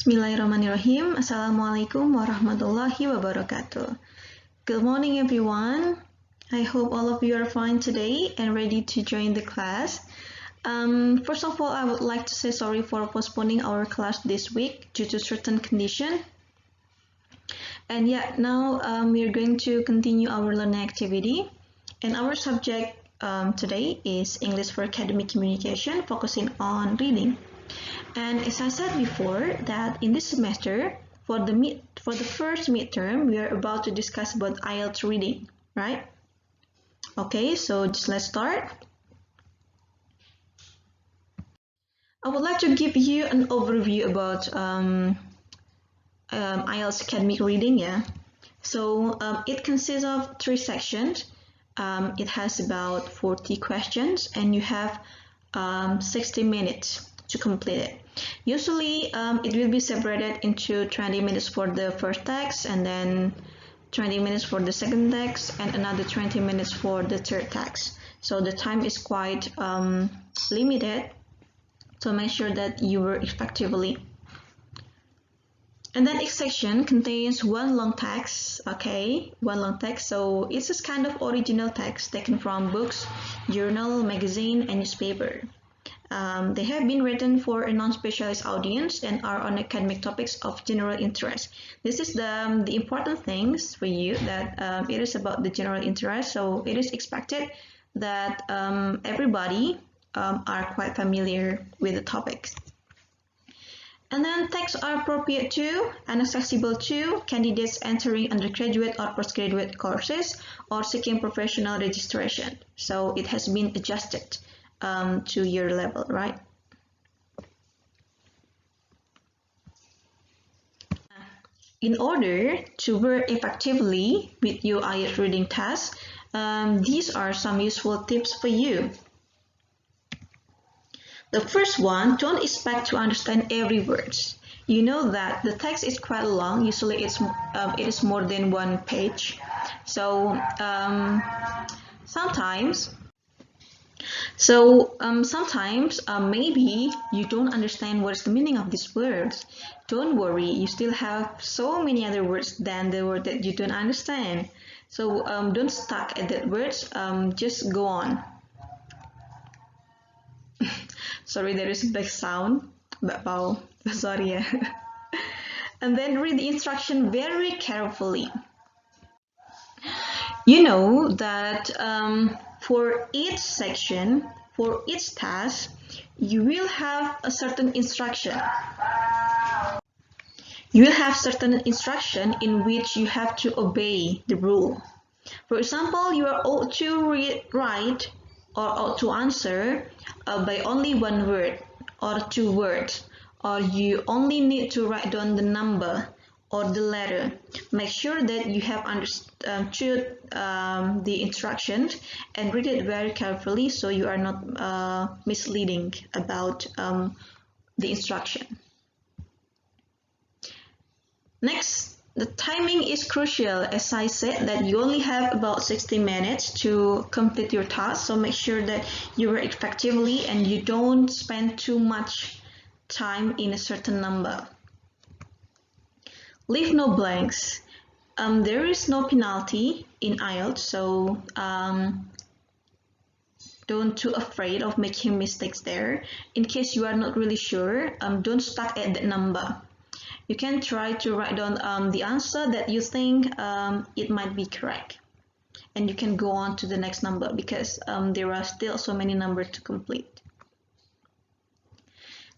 Bismillahirrahmanirrahim. Assalamualaikum warahmatullahi wabarakatuh. Good morning, everyone. I hope all of you are fine today and ready to join the class. First of all, I would like to say sorry for postponing our class this week due to certain condition. And yeah, now we are going to continue our learning activity. And our subject today is English for Academic Communication, focusing on reading. And as I said before, that in this semester, for the first midterm, we are about to discuss about IELTS reading, right? Okay, so just let's start. I would like to give you an overview about IELTS academic reading. Yeah, so it consists of 3 sections. It has about 40 questions, and you have 60 minutes to complete it. Usually it will be separated into 20 minutes for the first text, and then 20 minutes for the second text, and another 20 minutes for the third text. So the time is quite limited, so make sure that you work effectively. And then each section contains one long text, okay, one long text. So it's a kind of original text taken from books, journal, magazine, and newspaper. They have been written for a non-specialized audience and are on academic topics of general interest. This is the important things for you, that it is about the general interest, so it is expected that everybody are quite familiar with the topics. And then texts are appropriate to and accessible to candidates entering undergraduate or postgraduate courses or seeking professional registration. So it has been adjusted to your level, right? In order to work effectively with your IELTS reading task, these are some useful tips for you. The first one, don't expect to understand every word. You know that the text is quite long. Usually it is more than 1 page. So sometimes maybe you don't understand what's the meaning of these words. Don't worry, you still have so many other words than the word that you don't understand. So don't stuck at that words, just go on. Sorry, there is a back sound, sorry. Yeah. And then read the instruction very carefully. You know that for each section, for each task, you will have a certain instruction. You will have certain instruction in which you have to obey the rule. For example, you are ought to write or ought to answer by only 1 word or 2 words, or you only need to write down the number or the letter. Make sure that you have understood the instructions and read it very carefully so you are not misleading about the instruction. Next, the timing is crucial. As I said, that you only have about 60 minutes to complete your task, so make sure that you work effectively and you don't spend too much time in a certain number. Leave no blanks. There is no penalty in IELTS, so don't too afraid of making mistakes there. In case you are not really sure, don't stuck at that number. You can try to write down the answer that you think it might be correct, and you can go on to the next number because there are still so many numbers to complete.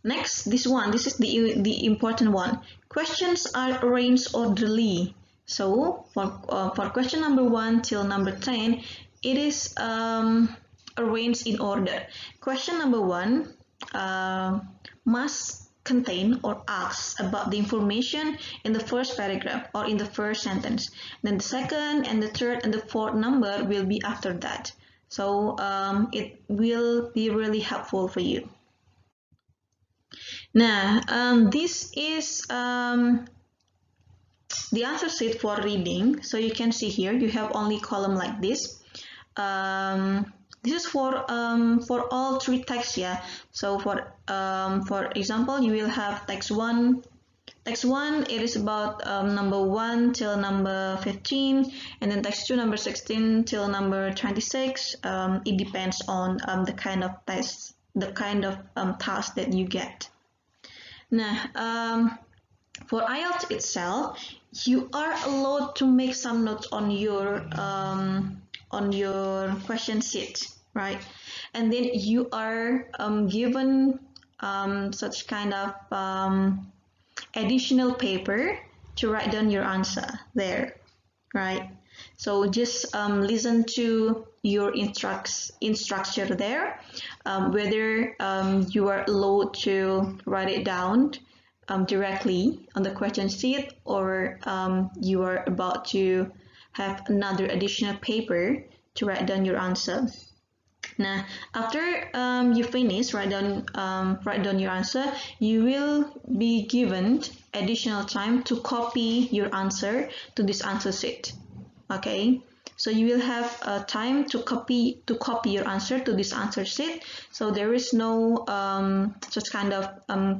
Next, this is the important one. Questions are arranged orderly. So for question number 1 till number 10, it is arranged in order. Question number 1 must contain or asks about the information in the first paragraph or in the first sentence. Then the second and the third and the fourth number will be after that. So it will be really helpful for you. Now, this is the answer sheet for reading. So you can see here you have only column like this. This is for all 3 texts, yeah. So for example, you will have text 1, Text 1, it is about number 1 till number 15, and then text 2, number 16 till number 26. It depends on the kind of test, the kind of task that you get. Now, for IELTS itself, you are allowed to make some notes on your question sheet, right? And then you are given such kind of additional paper to write down your answer there, right? So just listen to your instructor there, whether you are allowed to write it down directly on the question sheet, or you are about to have another additional paper to write down your answer. Now, after you finish write down your answer, you will be given additional time to copy your answer to this answer sheet. Okay, so you will have time to copy your answer to this answer sheet. So there is no such kind of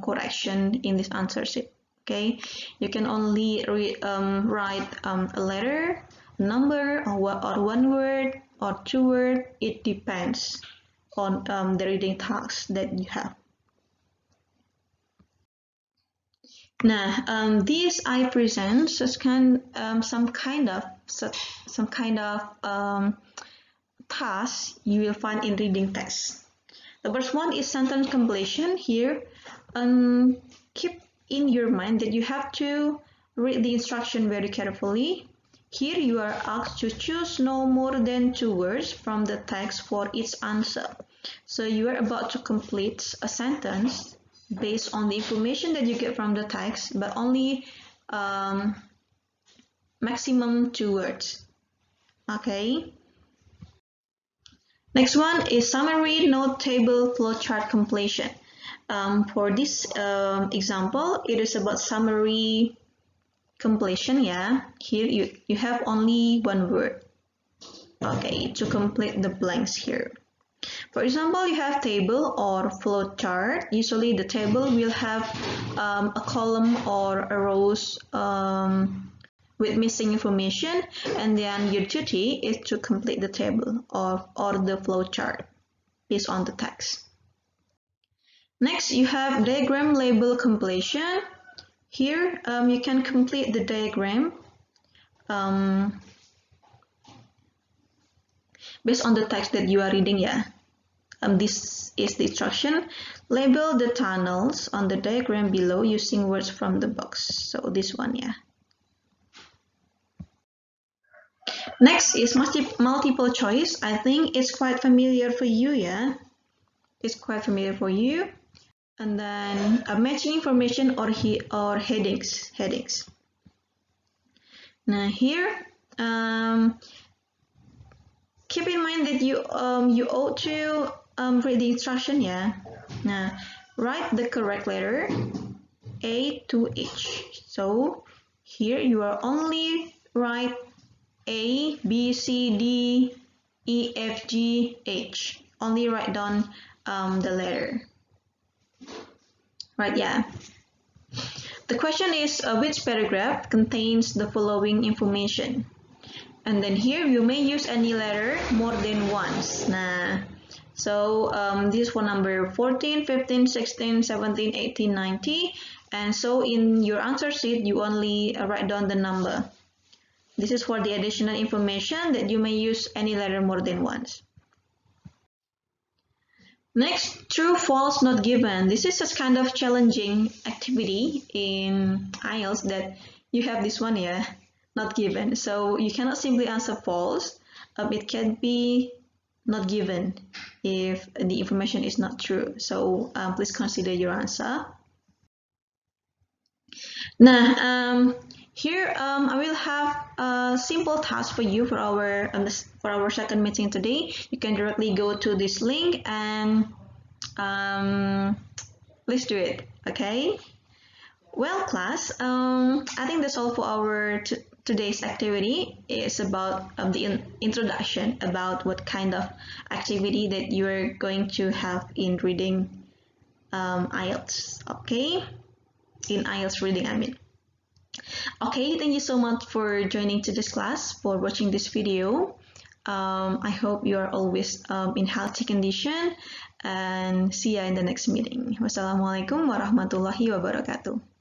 correction in this answer sheet. Okay, you can only write a letter, number, or one word or two words. It depends on the reading task that you have. Now, this I present some kind of task you will find in reading text. The first one is sentence completion. Here, keep in your mind that you have to read the instruction very carefully. Here you are asked to choose no more than 2 words from the text for each answer. So you are about to complete a sentence based on the information that you get from the text, but only maximum 2 words. Okay. Next one is summary, note, table, flowchart completion. For this example, it is about summary completion. Yeah, here you have only 1 word. Okay, to complete the blanks here. For example, you have table or flow chart. Usually the table will have a column or a rows with missing information, and then your duty is to complete the table or the flow chart based on the text. Next, you have diagram label completion. Here you can complete the diagram based on the text that you are reading. Yeah. This is the instruction. Label the tunnels on the diagram below using words from the box. So this one, yeah. Next is multiple choice. I think it's quite familiar for you, yeah. It's quite familiar for you. And then matching information or headings. Now here, keep in mind that you ought to read the instruction, yeah. Now write the correct letter A to H. So here you are only write A, B, C, D, E, F, G, H. Only write down the letter. Right, yeah. The question is which paragraph contains the following information? And then here you may use any letter more than once. Nah, so this is for number 14, 15, 16, 17, 18, 19. And so in your answer sheet, you only write down the number. This is for the additional information that you may use any letter more than once. Next, true, false, not given. This is a kind of challenging activity in IELTS that you have this one, yeah, not given. So you cannot simply answer false. It can be not given if the information is not true. So please consider your answer. Now, here I will have a simple task for you for our second meeting today. You can directly go to this link and let's do it. Okay. Well, class, I think that's all for our today's activity. It's about the introduction about what kind of activity that you're going to have in reading IELTS. Okay. in IELTS reading, I mean. Okay, thank you so much for joining to this class, for watching this video. I hope you are always in healthy condition, and see you in the next meeting. Wassalamualaikum warahmatullahi wabarakatuh.